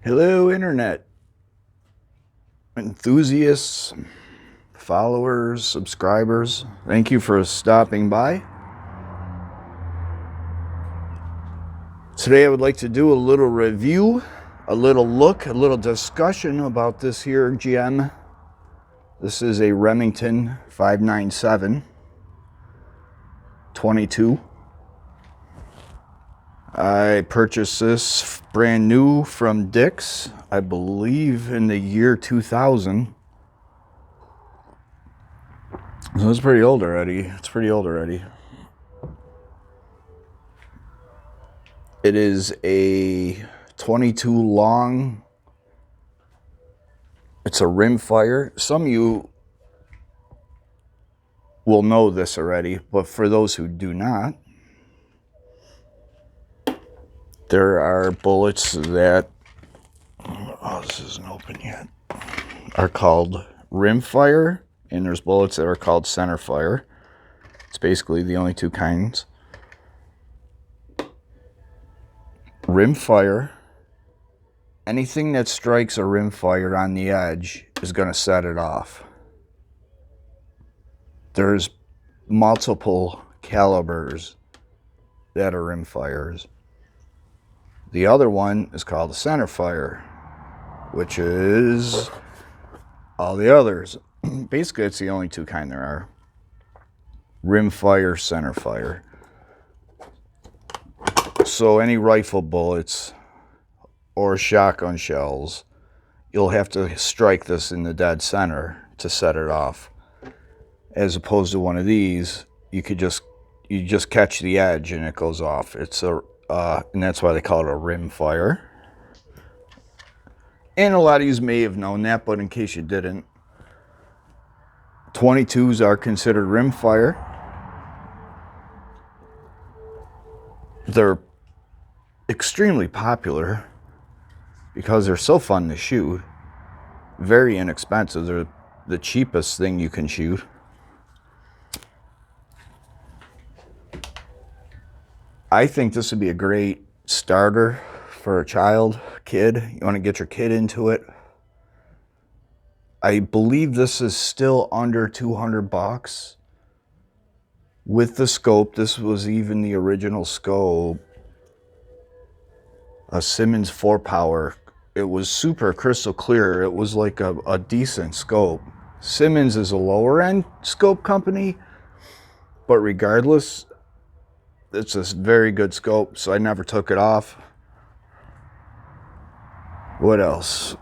Hello, Internet enthusiasts, followers, subscribers. Thank you for stopping by. Today I would like to do a little review, a little look, a little discussion about this here gem. This is a Remington 597 22. I purchased this brand new from Dick's, I believe in the year 2000. So it's pretty old already. It is a 22 long. It's a rimfire. Some of you will know this already, but for those who do not, there are bullets that, this isn't open yet, are called rimfire, and there's bullets that are called centerfire. It's basically the only two kinds. Rimfire, anything that strikes a rimfire on the edge is going to set it off. There's multiple calibers that are rimfires. The other one is called a centerfire, which is all the others. Basically, it's the only two kind there are. Rimfire, centerfire. So any rifle bullets or shotgun shells, you'll have to strike this in the dead center to set it off. As opposed to one of these, you just catch the edge and it goes off. It's a and that's why they call it a rimfire. And a lot of you may have known that, but in case you didn't, 22s are considered rimfire. They're extremely popular because they're so fun to shoot. Very inexpensive. They're the cheapest thing you can shoot. I think this would be a great starter for a kid. You want to get your kid into it. I believe this is still under $200 with the scope. This was even the original scope, a Simmons 4-power. It was super crystal clear. It was like a decent scope. Simmons is a lower end scope company, but regardless, it's a very good scope, so I never took it off. What else?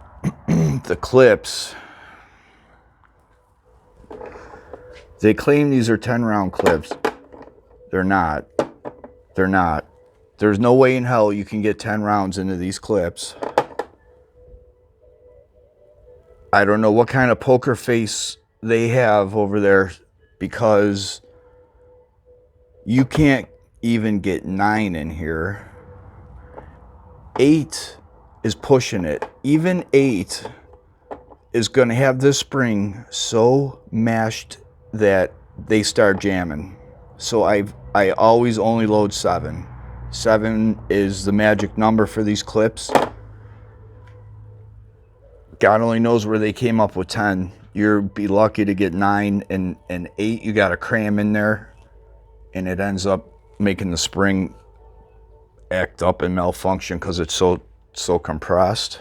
The clips. They claim these are 10-round clips. They're not. There's no way in hell you can get 10 rounds into these clips. I don't know what kind of poker face they have over there, because you can't even get 9 in here. 8 is pushing it. Even 8 is going to have this spring so mashed that they start jamming. So I always only load 7. 7 is the magic number for these clips. God only knows where they came up with 10. You'd be lucky to get 9, and 8 you got to cram in there, and it ends up making the spring act up and malfunction because it's so compressed.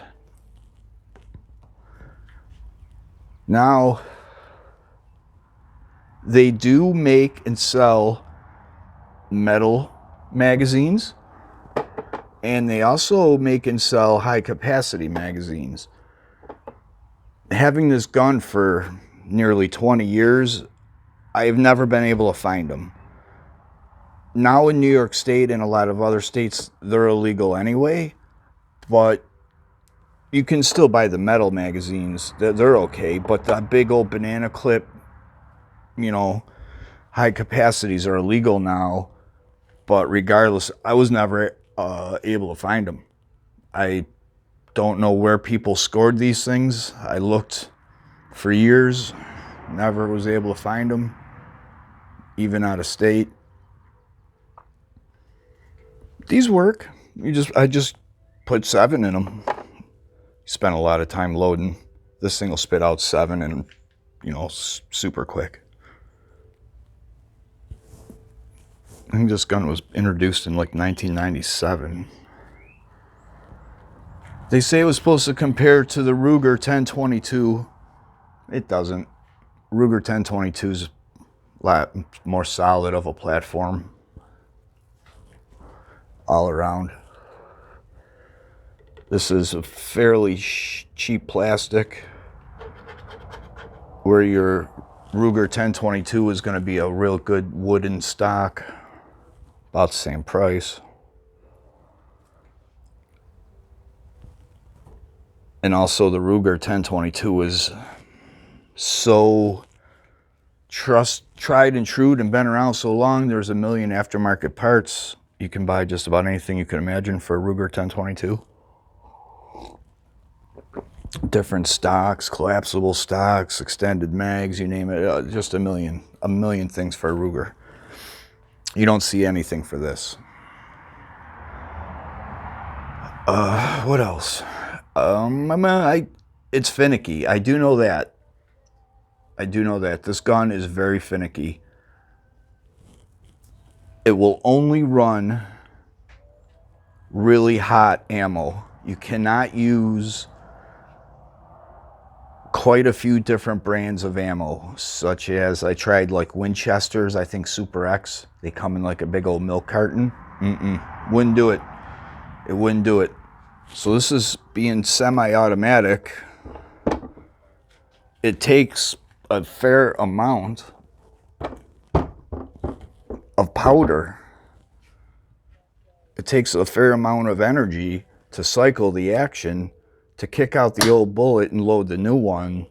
Now, they do make and sell metal magazines, and they also make and sell high capacity magazines. Having this gun for nearly 20 years, I've never been able to find them. Now in New York State and a lot of other states, they're illegal anyway, but you can still buy the metal magazines. They're okay, but the big old banana clip, high capacities are illegal now. But regardless, I was never able to find them. I don't know where people scored these things. I looked for years, never was able to find them, even out of state. These work. I just put 7 in them. spend a lot of time loading. This thing will spit out 7 and, you know, super quick. I think this gun was introduced in like 1997. They say it was supposed to compare to the Ruger 1022. It doesn't. Ruger 1022 is a lot more solid of a platform all around. This is a fairly cheap plastic, where your Ruger 1022 is going to be a real good wooden stock, about the same price. And also the Ruger 1022 is so tried and true and been around so long. There's a million aftermarket parts. You can buy just about anything you can imagine for a Ruger 1022. Different stocks, collapsible stocks, extended mags, you name it. Just a million things for a Ruger. You don't see anything for this. What else? It's finicky. I do know that. This gun is very finicky. It will only run really hot ammo. You cannot use quite a few different brands of ammo, such as I tried like Winchesters, I think Super X. They come in like a big old milk carton. Wouldn't do it. It wouldn't do it. So this is being semi-automatic. It takes a fair amount of powder. It takes a fair amount of energy to cycle the action, to kick out the old bullet and load the new one.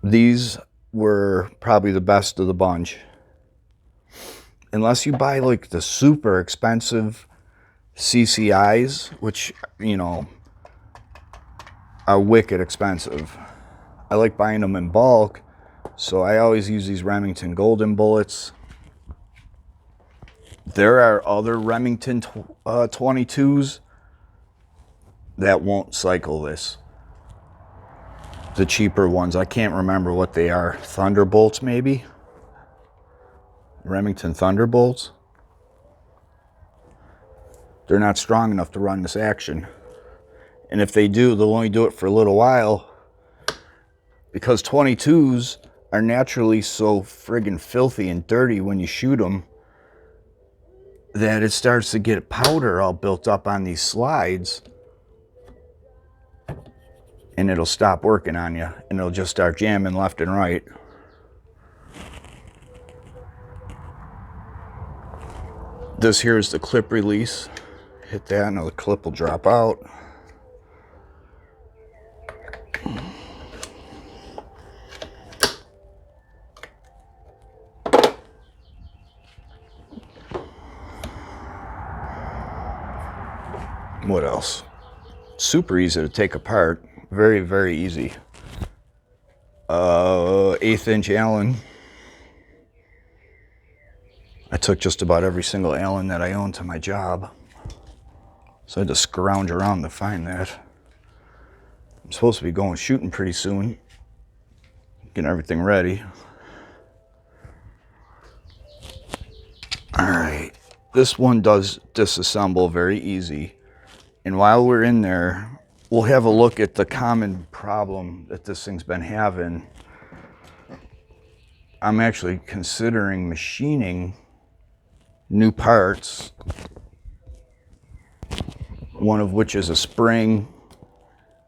These were probably the best of the bunch. Unless you buy like the super expensive CCIs, which, you know, are wicked expensive. I like buying them in bulk, so I always use these Remington golden bullets. There are other Remington 22s that won't cycle this. The cheaper ones, I can't remember what they are. Thunderbolts, maybe? Remington Thunderbolts? They're not strong enough to run this action. And if they do, they'll only do it for a little while, because 22s are naturally so friggin' filthy and dirty when you shoot them that it starts to get powder all built up on these slides, and it'll stop working on you, and it'll just start jamming left and right. This here is the clip release. Hit that and the clip will drop out. What else? Super easy to take apart. Very, very easy. 1/8 inch Allen. I took just about every single Allen that I owned to my job, so I had to scrounge around to find that. I'm supposed to be going shooting pretty soon, getting everything ready. Alright, this one does disassemble very easy. And while we're in there, we'll have a look at the common problem that this thing's been having. I'm actually considering machining new parts, one of which is a spring.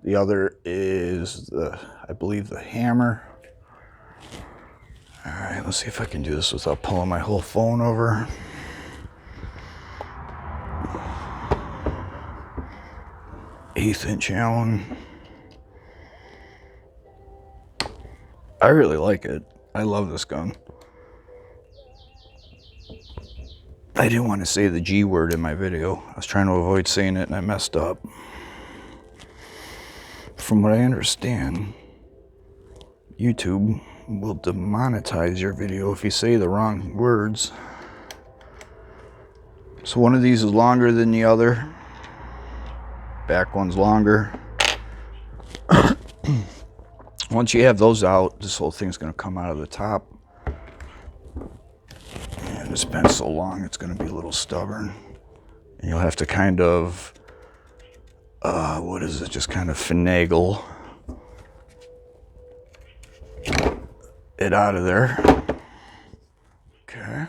The other is I believe the hammer. All right, let's see if I can do this without pulling my whole phone over. Eighth inch Allen. I really like it. I love this gun. I didn't want to say the G word in my video. I was trying to avoid saying it and I messed up. From what I understand, YouTube will demonetize your video if you say the wrong words. So one of these is longer than the other. back one's longer. Once you have those out, this whole thing's going to come out of the top. And it's been so long, it's going to be a little stubborn. And you'll have to kind of, just kind of finagle it out of there. Okay.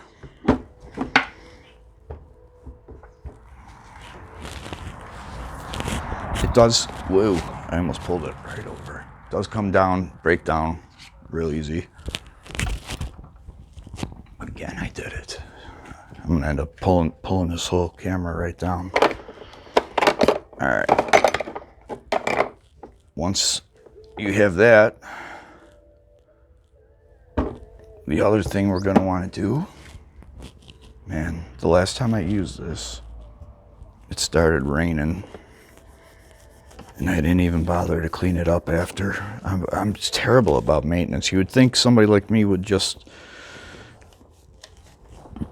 It does, whoa, I almost pulled it right over. It does come down, break down, real easy. Again, I did it. I'm gonna end up pulling this whole camera right down. All right. Once you have that, the other thing we're gonna wanna do, man, the last time I used this, it started raining. And I didn't even bother to clean it up after. I'm just terrible about maintenance. You would think somebody like me would just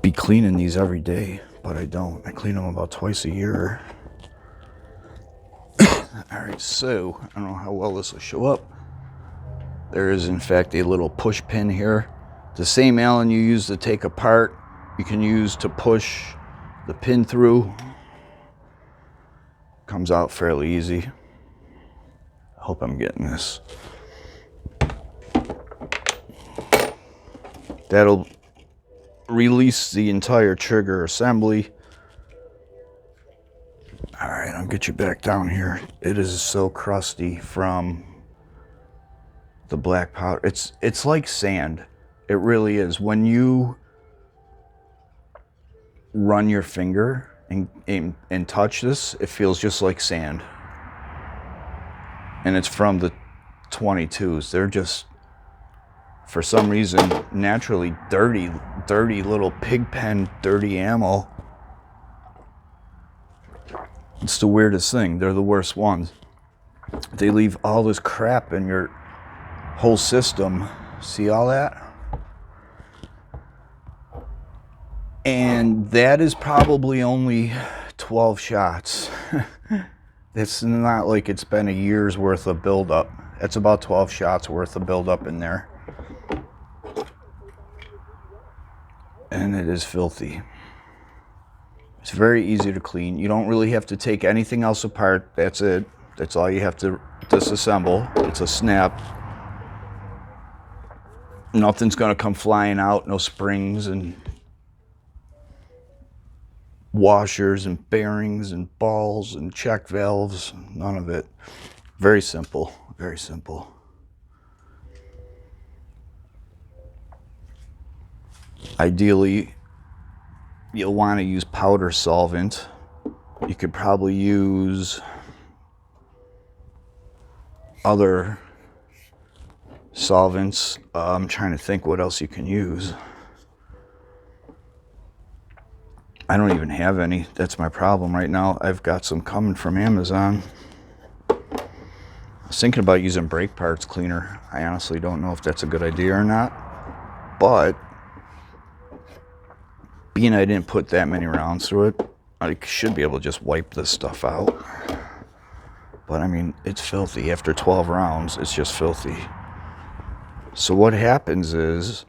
be cleaning these every day, but I don't. I clean them about twice a year. All right, so I don't know how well this will show up. There is, in fact, a little push pin here. The same Allen you use to take apart, you can use to push the pin through. Comes out fairly easy. Hope I'm getting this. That'll release the entire trigger assembly. All right, I'll get you back down here. It is so crusty from the black powder. It's like sand. It really is. When you run your finger and touch this, it feels just like sand. And it's from the 22s. They're just, for some reason, naturally dirty little pig pen, dirty ammo. It's the weirdest thing. They're the worst ones. They leave all this crap in your whole system. See all that? And that is probably only 12 shots. It's not like it's been a year's worth of buildup. It's about 12 shots worth of buildup in there. And it is filthy. It's very easy to clean. You don't really have to take anything else apart. That's it. That's all you have to disassemble. It's a snap. Nothing's going to come flying out. No springs and washers and bearings and balls and check valves. None of it. Very simple. Very simple. Ideally, you'll want to use powder solvent. You could probably use other solvents. I'm trying to think what else you can use. I don't even have any. That's my problem right now. I've got some coming from Amazon. I was thinking about using brake parts cleaner. I honestly don't know if that's a good idea or not. But being I didn't put that many rounds through it, I should be able to just wipe this stuff out. But I mean, it's filthy. After 12 rounds, it's just filthy. So what happens is,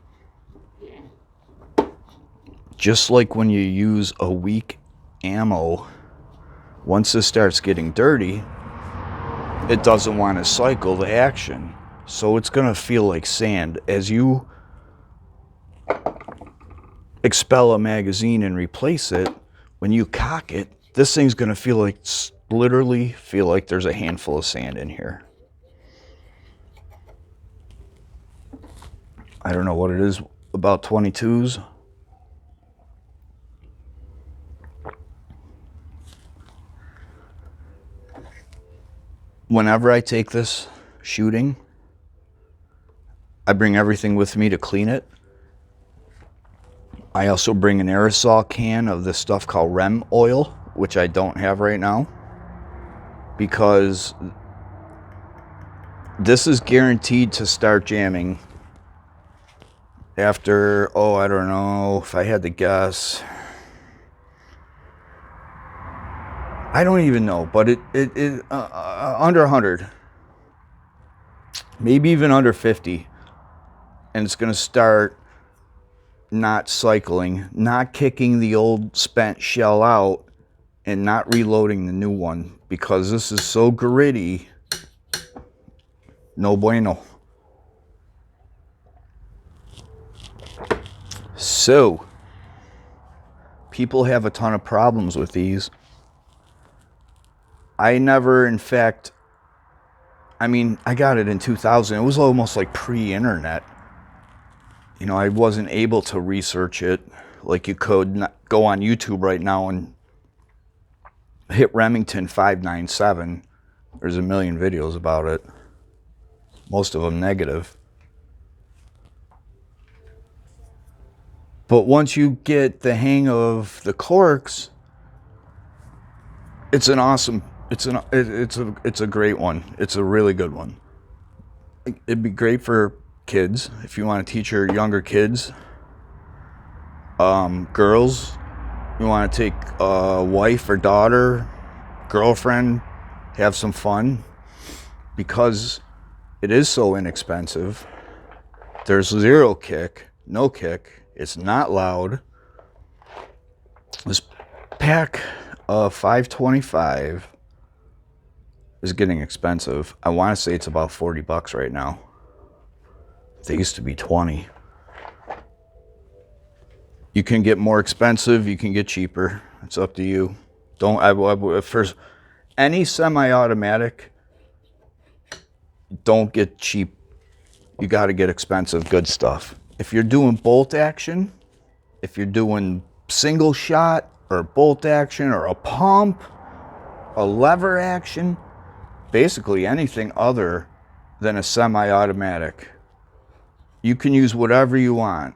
just like when you use a weak ammo, once this starts getting dirty, it doesn't want to cycle the action. So it's going to feel like sand. As you expel a magazine and replace it, when you cock it, this thing's going to feel like, literally feel like there's a handful of sand in here. I don't know what it is about 22s. Whenever I take this shooting, I bring everything with me to clean it. I also bring an aerosol can of this stuff called Rem oil, which I don't have right now, because this is guaranteed to start jamming after, I don't know, if I had to guess, I don't even know, but it under 100, maybe even under 50, and it's going to start not cycling, not kicking the old spent shell out, and not reloading the new one, because this is so gritty. No bueno. So, people have a ton of problems with these. I never, in fact, I mean, I got it in 2000. It was almost like pre-internet. You know, I wasn't able to research it like you could go on YouTube right now and hit Remington 597. There's a million videos about it. Most of them negative. But once you get the hang of the corks, it's an awesome, it's a great one. It's a really good one. It'd be great for kids if you want to teach your younger kids. Girls, you want to take a wife or daughter, girlfriend, have some fun, because it is so inexpensive. There's zero kick, no kick. It's not loud. This pack of 525 is getting expensive. I want to say it's about $40 right now. They used to be 20. You can get more expensive, you can get cheaper. It's up to you. First, any semi-automatic, don't get cheap. You got to get expensive, good stuff. If you're doing bolt action, if you're doing single shot or bolt action or a pump, a lever action, basically anything other than a semi-automatic, you can use whatever you want.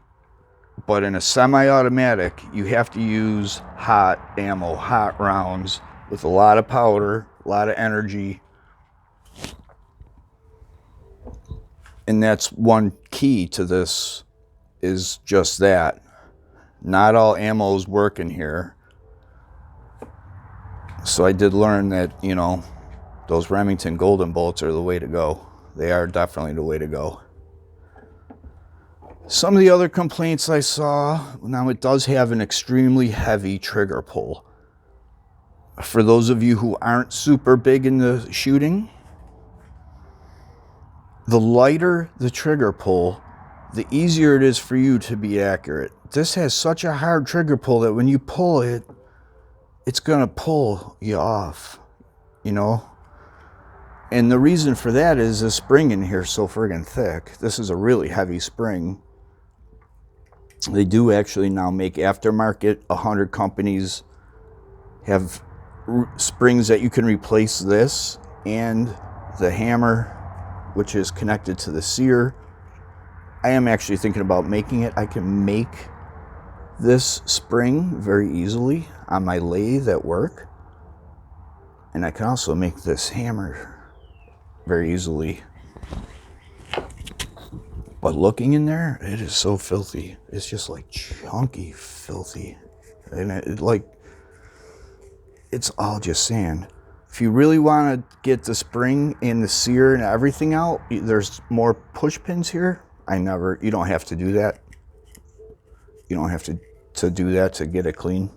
But in a semi-automatic, you have to use hot ammo, hot rounds with a lot of powder, a lot of energy. And that's one key to this, is just that. Not all ammos work in here. So I did learn that, you know, those Remington golden bolts are the way to go. They are definitely the way to go. Some of the other complaints I saw, now it does have an extremely heavy trigger pull. For those of you who aren't super big in the shooting, the lighter the trigger pull, the easier it is for you to be accurate. This has such a hard trigger pull that when you pull it, it's gonna pull you off, you know? And the reason for that is the spring in here is so friggin' thick. This is a really heavy spring. They do actually now make aftermarket. 100 companies have springs that you can replace this and the hammer, which is connected to the sear. I am actually thinking about making it. I can make this spring very easily on my lathe at work. And I can also make this hammer very easily. But looking in there, it is so filthy. It's just like chunky, filthy. And it's all just sand. If you really want to get the spring and the sear and everything out, there's more push pins here. You don't have to do that. You don't have to do that to get it clean.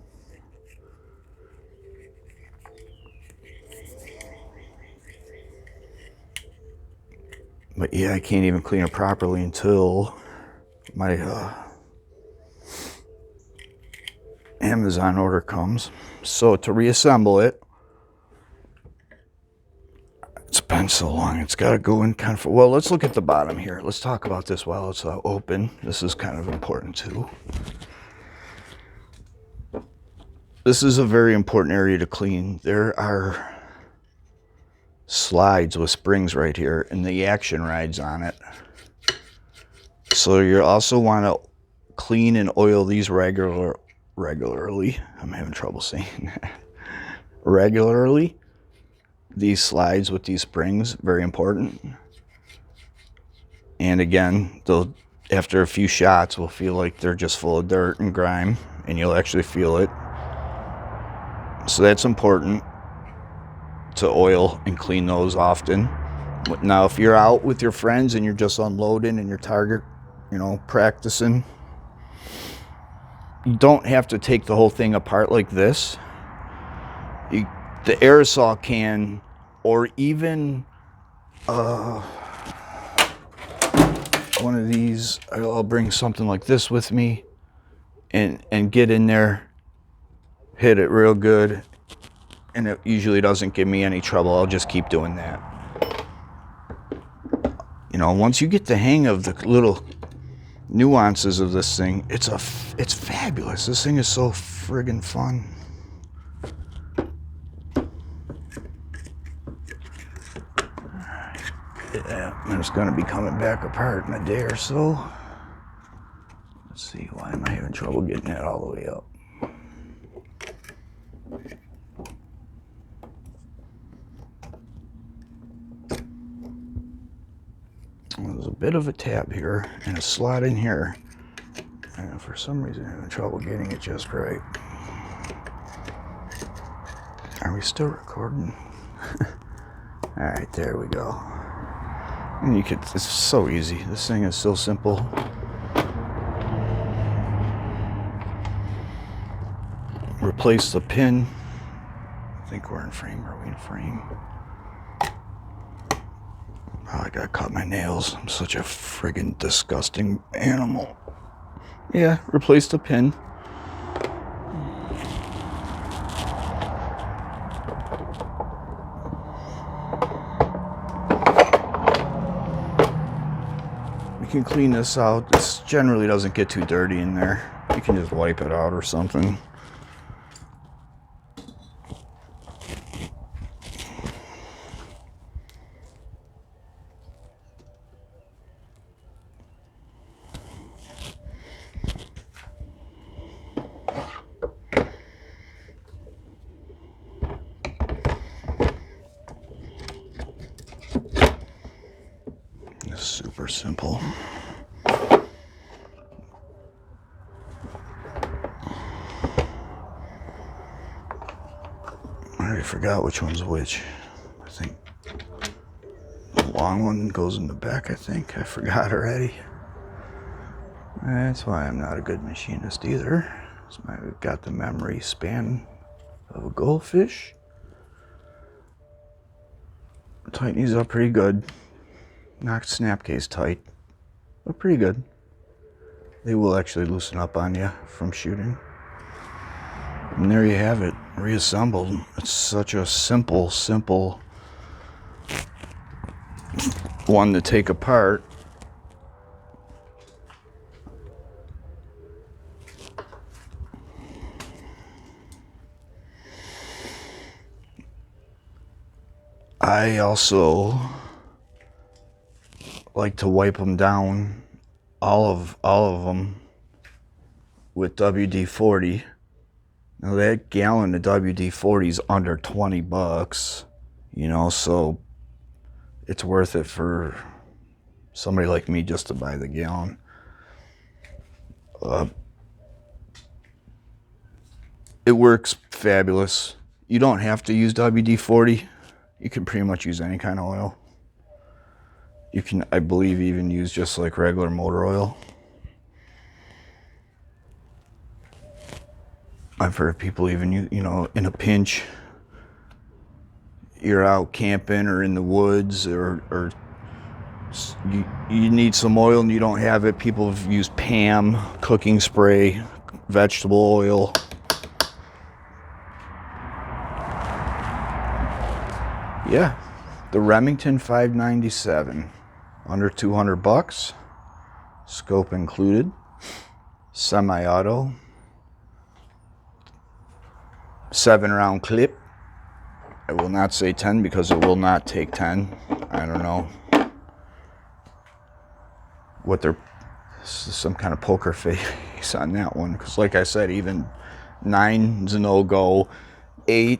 But yeah, I can't even clean it properly until my Amazon order comes. So to reassemble it, it's been so long, it's got to go in kind of, well, let's look at the bottom here. Let's talk about this while it's open. This is kind of important too. This is a very important area to clean. There are slides with springs right here and the action rides on it. So you also want to clean and oil these regularly. I'm having trouble saying that. Regularly. These slides with these springs, very important. And again, after a few shots, will feel like they're just full of dirt and grime, and you'll actually feel it. So that's important. to oil and clean those often. Now, if you're out with your friends and you're just unloading and your target, practicing, you don't have to take the whole thing apart like this. The aerosol can, or even one of these, I'll bring something like this with me and get in there, hit it real good, and it usually doesn't give me any trouble. I'll just keep doing that. Once you get the hang of the little nuances of this thing, it's fabulous. This thing is so friggin' fun. Yeah, and it's gonna be coming back apart in a day or so. Let's see, why am I having trouble getting that all the way up? There's a bit of a tab here and a slot in here, and for some reason I'm having trouble getting it just right. Are we still recording? All right, there we go. And it's so easy. This thing is so simple. Replace the pin. I think we're in frame. Are we in frame? Oh, I gotta cut my nails. I'm such a friggin' disgusting animal. Yeah, replace the pin. You can clean this out. This generally doesn't get too dirty in there. You can just wipe it out or something. It's super simple. I already forgot which one's which. I think the long one goes in the back, I think. I forgot already. That's why I'm not a good machinist either. I've got the memory span of a goldfish. Tighten these up pretty good. Not snap case tight, but pretty good. They will actually loosen up on you from shooting. And there you have it, reassembled. It's such a simple one to take apart. I also like to wipe them down, all of them, with WD-40. Now that gallon of WD-40 is under $20, so it's worth it for somebody like me just to buy the gallon. It works fabulous. You don't have to use WD-40. You can pretty much use any kind of oil. You can, I believe, even use just like regular motor oil. I've heard people even use, in a pinch, you're out camping or in the woods, or you need some oil and you don't have it. People have used Pam, cooking spray, vegetable oil. Yeah, the Remington 597, under $200, scope included, semi-auto, 7-round clip. I will not say 10 because it will not take 10. I don't know what some kind of poker face on that one, because like I said, even 9's a no-go, 8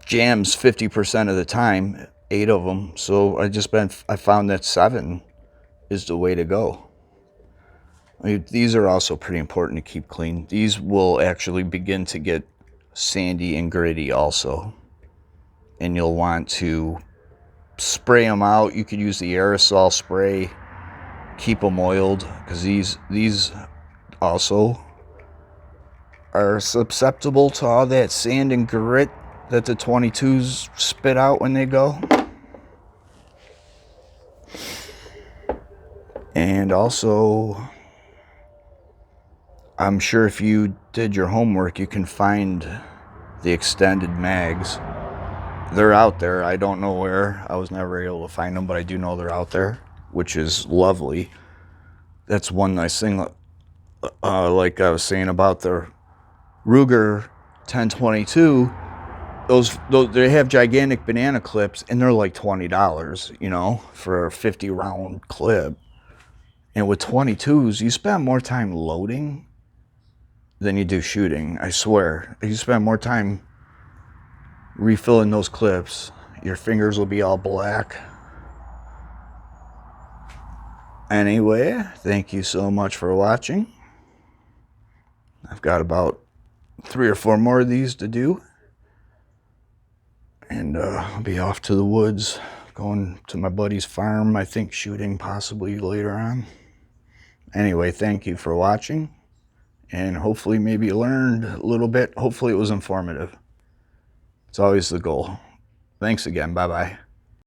jams 50% of the time, 8 of them. So I found that 7 is the way to go. These are also pretty important to keep clean. These will actually begin to get sandy and gritty also. and you'll want to spray them out. You could use the aerosol spray, keep them oiled, because these also are susceptible to all that sand and grit that the 22s spit out when they go. And also, I'm sure if you did your homework, you can find the extended mags. They're out there. I don't know where. I was never able to find them, but I do know they're out there, which is lovely. That's one nice thing. Like I was saying about the Ruger 1022, those they have gigantic banana clips, and they're like $20, you know, for a 50 round clip. And with 22s, you spend more time loading than you do shooting. I swear, you spend more time refilling those clips. Your fingers will be all black. Anyway, thank you so much for watching. I've got about 3 or 4 more of these to do, and I'll be off to the woods, going to my buddy's farm, I think shooting possibly later on. Anyway, thank you for watching, and hopefully maybe you learned a little bit. Hopefully it was informative. It's always the goal. Thanks again. Bye-bye.